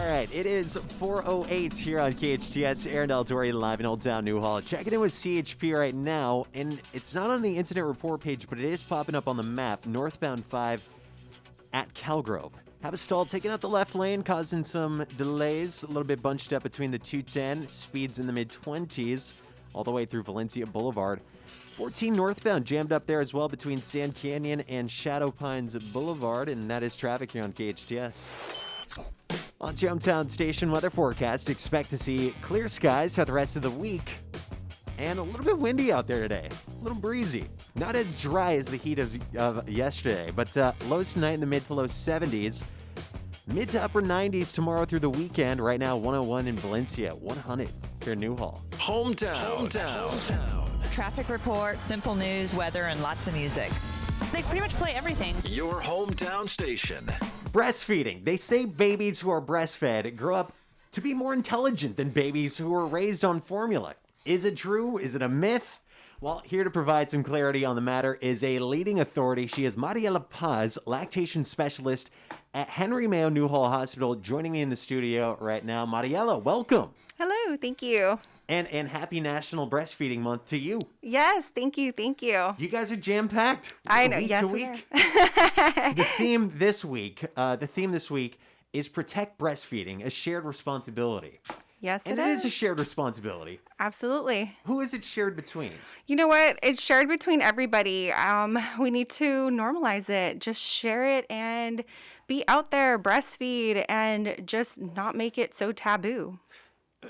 All right, it is 4:08 here on KHTS. Aaron De La Torre live in Old Town Newhall. Checking in with CHP right now, and it's not on the incident report page, but it is popping up on the map. Northbound 5 at Calgrove. Have a stall taking out the left lane, causing some delays. A little bit bunched up between the 210, speeds in the mid-20s, all the way through Valencia Boulevard. 14 northbound jammed up there as well between Sand Canyon and Shadow Pines Boulevard, and that is traffic here on KHTS. On to your hometown station weather forecast. Expect to see clear skies for the rest of the week. And a little bit windy out there today. A little breezy. Not as dry as the heat of yesterday, but lows tonight in the mid to low 70s. Mid to upper 90s tomorrow through the weekend. Right now, 101 in Valencia, 100 here in Newhall. Hometown. Traffic report, simple news, weather, and lots of music. They pretty much play everything. Your hometown station. Breastfeeding. They say babies who are breastfed grow up to be more intelligent than babies who are raised on formula. Is it true? Is it a myth? Well, here to provide some clarity on the matter is a leading authority. She is Mariella Paz, lactation specialist at Henry Mayo Newhall Hospital, joining me in the studio right now. Mariella, welcome. Hello, thank you. And happy National Breastfeeding Month to you. Yes, thank you. You guys are jam-packed. I know, week yes, to we week. are. The theme this week is protect breastfeeding, a shared responsibility. Yes, And it is a shared responsibility. Absolutely. Who is it shared between? You know what? It's shared between everybody. We need to normalize it. Just share it and be out there, breastfeed, and just not make it so taboo.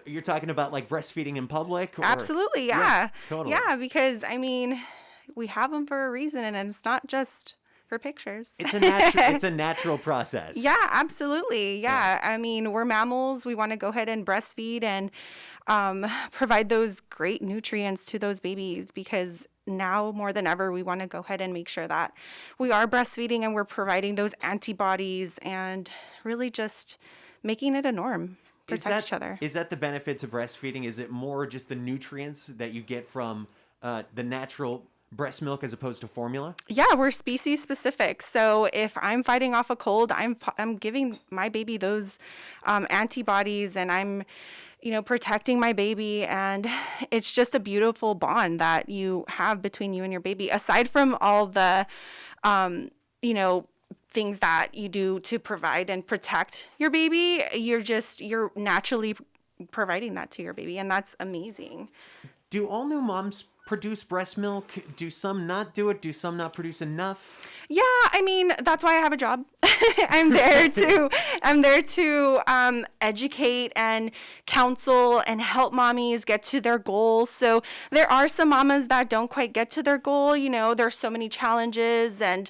You're talking about like breastfeeding in public? Or? Absolutely, yeah. Totally. Yeah, because, I mean, we have them for a reason, and it's not just for pictures. It's a natural process. Yeah, absolutely. Yeah. I mean, we're mammals. We want to go ahead and breastfeed and provide those great nutrients to those babies, because now more than ever, we want to go ahead and make sure that we are breastfeeding and we're providing those antibodies and really just making it a norm. Protect each other. Is that the benefit to breastfeeding? Is it more just the nutrients that you get from the natural breast milk as opposed to formula? Yeah, we're species specific. So if I'm fighting off a cold, I'm giving my baby those antibodies, and I'm, protecting my baby. And it's just a beautiful bond that you have between you and your baby. Aside from all the, things that you do to provide and protect your baby, you're naturally providing that to your baby, and that's amazing. Do all new moms produce breast milk? Do some not do it? Do some not produce enough? Yeah, I mean, that's why I have a job. I'm there to educate and counsel and help mommies get to their goals. So there are some mamas that don't quite get to their goal. There's so many challenges, and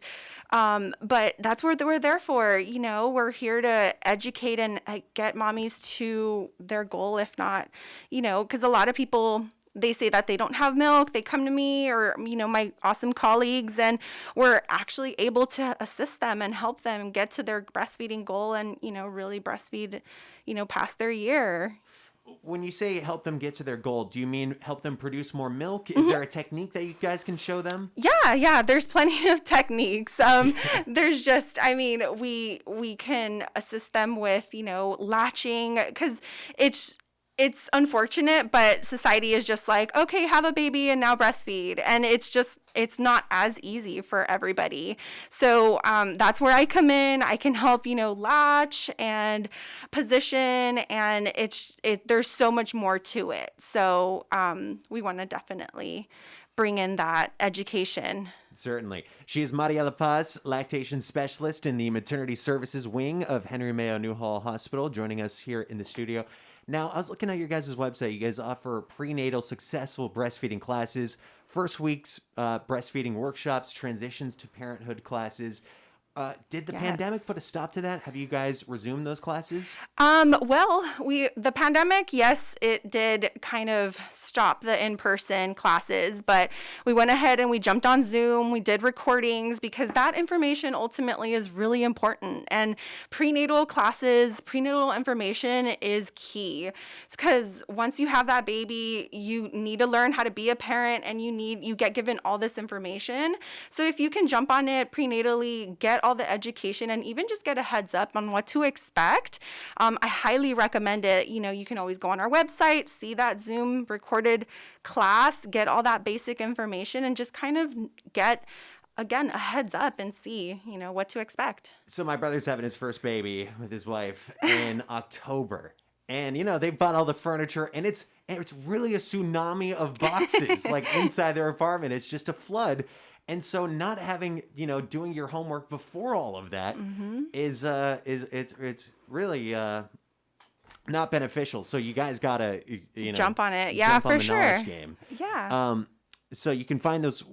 but that's what we're there for. We're here to educate and get mommies to their goal, if not, because a lot of people, they say that they don't have milk. They come to me or, my awesome colleagues, and we're actually able to assist them and help them get to their breastfeeding goal and, really breastfeed, past their year. When you say help them get to their goal, do you mean help them produce more milk? Is there a technique that you guys can show them? Yeah. There's plenty of techniques. There's just, we can assist them with, latching, because it's unfortunate, but society is just like, okay, have a baby and now breastfeed. And it's not as easy for everybody. So that's where I come in. I can help, latch and position, and there's so much more to it. So we want to definitely bring in that education. Certainly. She is Mariella Paz, lactation specialist in the maternity services wing of Henry Mayo Newhall Hospital, joining us here in the studio. Now, I was looking at your guys' website. You guys offer prenatal successful breastfeeding classes, first week's breastfeeding workshops, transitions to parenthood classes. Did the pandemic put a stop to that? Have you guys resumed those classes? Well, the pandemic, yes, it did kind of stop the in-person classes, but we went ahead and we jumped on Zoom. We did recordings because that information ultimately is really important. And prenatal information is key. It's because once you have that baby, you need to learn how to be a parent, and you get given all this information. So if you can jump on it prenatally, get get all the education and even just get a heads up on what to expect, I highly recommend it. You can always go on our website, see that Zoom recorded class, get all that basic information, and just kind of get, again, a heads up and see, what to expect. So my brother's having his first baby with his wife in October. And, they bought all the furniture, and it's really a tsunami of boxes, like inside their apartment. It's just a flood. And so not having, doing your homework before all of that is it's really not beneficial. So you guys got to, jump on it. Yeah, jump on for the sure. knowledge game. Yeah. So you can find those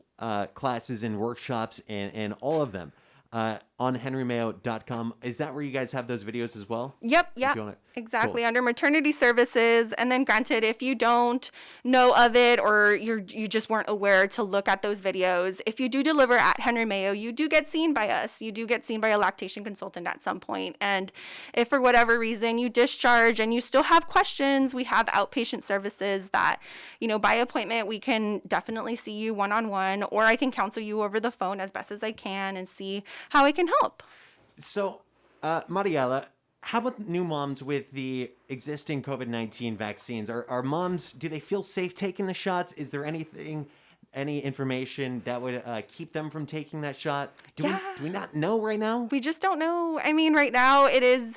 classes and workshops and all of them on henrymayo.com. Is that where you guys have those videos as well? Yep. Yeah. Exactly. Cool. Under maternity services. And then granted, if you don't know of it or you just weren't aware to look at those videos, if you do deliver at Henry Mayo, you do get seen by us. You do get seen by a lactation consultant at some point. And if for whatever reason you discharge and you still have questions, we have outpatient services that, by appointment, we can definitely see you one-on-one, or I can counsel you over the phone as best as I can and see how I can help. So, Mariella, how about new moms with the existing COVID-19 vaccines? Are moms, do they feel safe taking the shots? Is there any information that would keep them from taking that shot? Do we not know right now? We just don't know. I mean, right now it is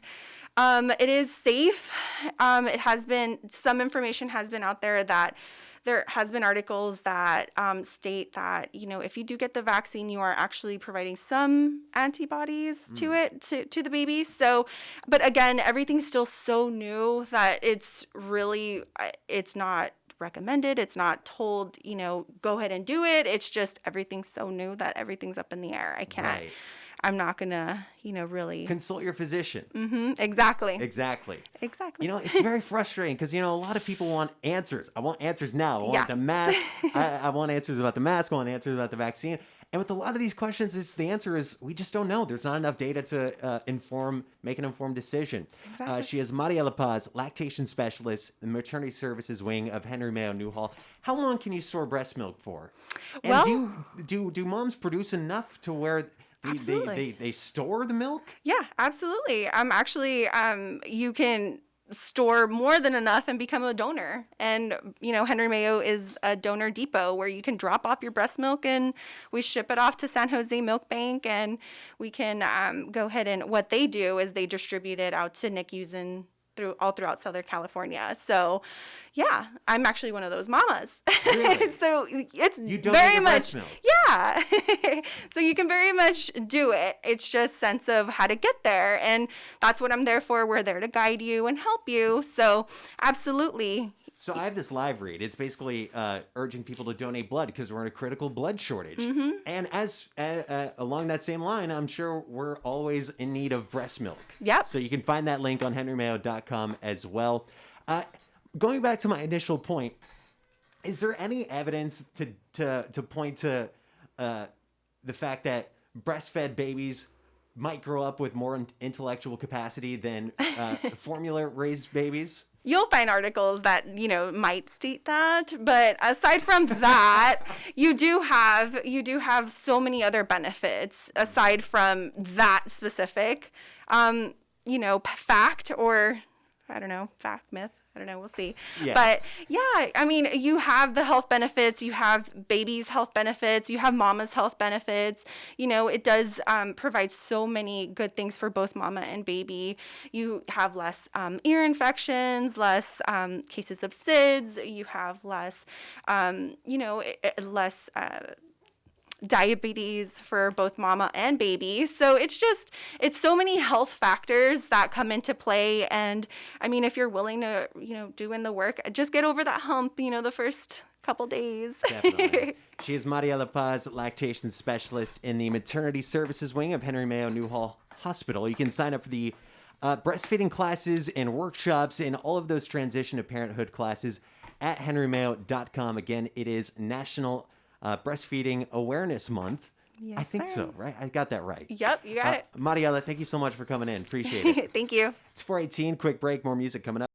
safe. It has been, some information has been out there that there has been articles that state that, if you do get the vaccine, you are actually providing some antibodies to it, to the baby. So, but again, everything's still so new that it's not recommended. It's not told, go ahead and do it. It's just everything's so new that everything's up in the air. Right. I'm not going to, really. Consult your physician. Mm-hmm. Exactly. It's very frustrating because, a lot of people want answers. I want answers now. I want the mask. I want answers about the mask. I want answers about the vaccine. And with a lot of these questions, the answer is we just don't know. There's not enough data to make an informed decision. Exactly. She is Mariella Paz, lactation specialist, the maternity services wing of Henry Mayo Newhall. How long can you store breast milk for? And Well, do moms produce enough to where they store the milk? Yeah, absolutely. You can store more than enough and become a donor. And, Henry Mayo is a donor depot where you can drop off your breast milk and we ship it off to San Jose Milk Bank, and we can go ahead and what they do is they distribute it out to NICUs and all throughout Southern California. So, yeah, I'm actually one of those mamas. Really? So it's you don't very need much, breast milk. yeah. So you can very much do it. It's just sense of how to get there, and that's what I'm there for. We're there to guide you and help you. So absolutely. So I have this live read. It's basically urging people to donate blood because we're in a critical blood shortage. Mm-hmm. And as along that same line, I'm sure we're always in need of breast milk. Yep. So you can find that link on henrymayo.com as well. Going back to my initial point, is there any evidence to point to the fact that breastfed babies might grow up with more intellectual capacity than formula-raised babies? You'll find articles that, might state that, but aside from that, you do have so many other benefits aside from that specific, fact, or I don't know, fact, myth. I don't know. We'll see. Yeah. But yeah, I mean, you have the health benefits, you have babies' health benefits, you have mama's health benefits. It does provide so many good things for both mama and baby. You have less ear infections, less cases of SIDS. You have less, less diabetes for both mama and baby. So it's so many health factors that come into play. And I mean, if you're willing to, do in the work, just get over that hump, the first couple days. Definitely. She is Mariella Paz, lactation specialist in the maternity services wing of Henry Mayo Newhall Hospital. You can sign up for the breastfeeding classes and workshops and all of those transition to parenthood classes at henrymayo.com. Again, it is National Breastfeeding Awareness Month. Yes, I think sir. so, right? I got that right. Yep, you got it. Mariella, thank you so much for coming in. Appreciate it. Thank you. It's 4:18. Quick break. More music coming up.